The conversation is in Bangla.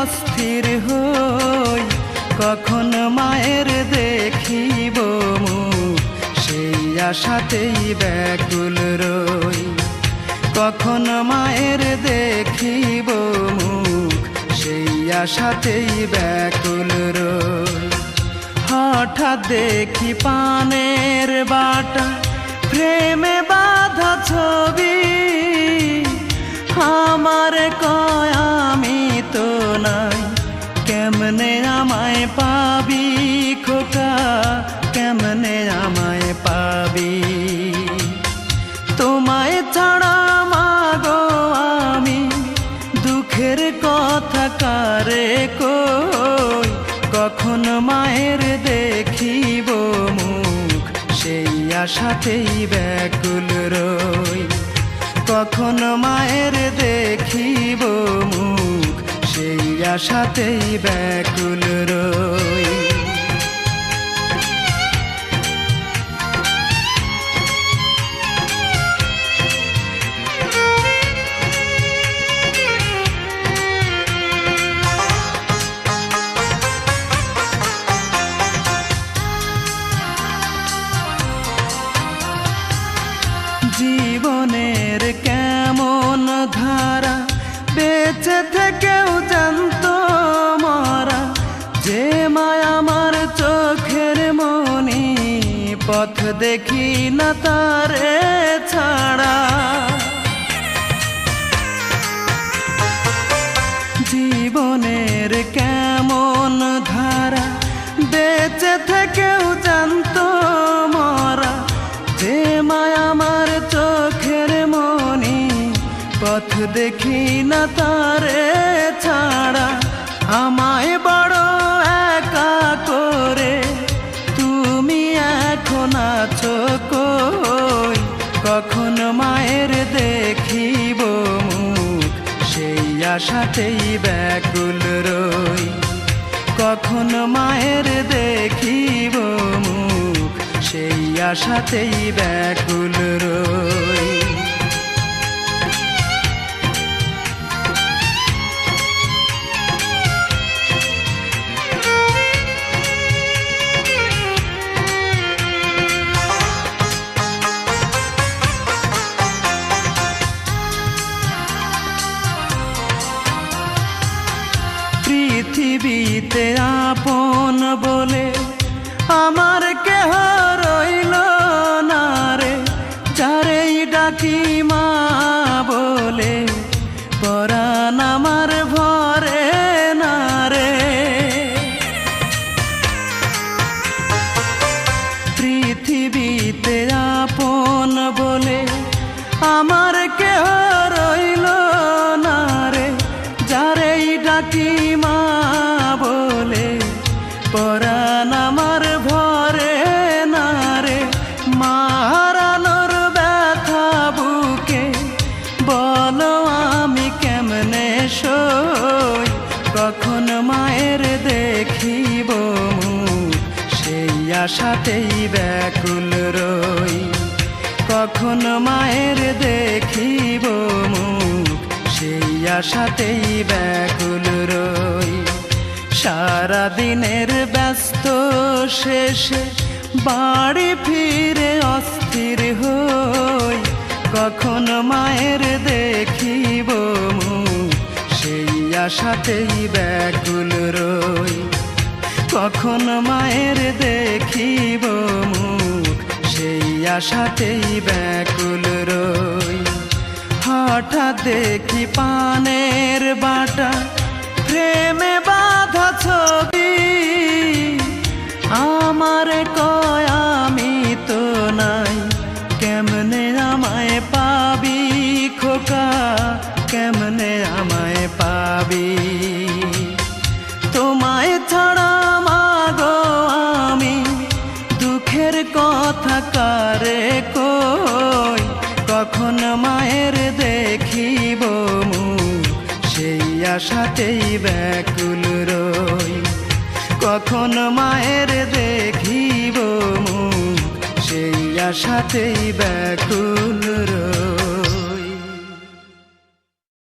অস্থির হই, কখন মায়ের দেখিব মুখ সেই আশাতেই ব্যাকুল রই। কখন মায়ের দেখিব মুখ সেই আশাতেই ব্যাকুল রই। হঠাৎ দেখি পানের বাটা প্রেমে বাঁধা ছবি, আমার কয় আমি তো নাই, কেমনে আমায় পাবি খোকা, কেমনে আমায় পাবি। তোমায় ছাড়া মাগো আমি দুঃখের কথা কারে কই, কখন মায়ের দেখিব মুখ সেই আশাতেই ব্যাকুল রই। কখন মায়ের দেখিব মুখ সেই আশাতেই ব্যাকুল রই। জীবনের কেমন ধারা বেঁচে থেকেও জানতো মরা, যে মায়া আমার চোখের মনি পথ দেখি না তারে ছাড়া। জীবনের কেমন ধারা বেঁচে থেকেও জানতো মরা, যে মায়া আমার চোখের মনি পথ দেখি না তারে ছাড়া। আমায় বড় একা করে তুমি এখন আছো কই, কখন মায়ের দেখিব মুখ সেই আশাতেই ব্যাকুল রই। কখন মায়ের দেখিব মুখ সেই আশাতেই ব্যাকুল রই। পৃথিবীতে আপন বলে আমার কেহ রইল না রে, যারেই ডাকি মা বলে পরাণ আমার ভরে না রে। পৃথিবীতে আপন বলে আমার কেহ রইল না রে, যারেই ডাকি মা বলে পরাণ আমার ভরে না রে। মা হারানোর ব্যথা বুকে বলো আমি কেমনে সই, কখন মায়ের দেখিব মুখ সেই আশাতেই ব্যাকুল রই। কখন মায়ের দেখিব মুখ সেই আশাতেই ব্যাকুল রই। সারা দিনের ব্যস্ত শেষে বাড়ি ফিরে অস্থির হই, কখন মায়ের দেখিব মুখ সেই আশাতেই ব্যাকুল রই। কখন মায়ের দেখিব মুখ সেই আশাতেই ব্যাকুল রই। হঠাৎ দেখি পানের বাটা প্রেমে বাঁধা ছবি, আমার কয় আমি তো নাই, কেমনে আমায় পাবি খোকা, কেমনে আমায় পাবি। তোমায় ছাড়া মাগো আমি দুঃখের কথা কারে কই, কখন মায়ের দেখিব মুখ সেই আশাতেই ব্যাকুল রই। কখন মায়ের দেখিব মুখ সেই আশাতেই ব্যাকুল রই।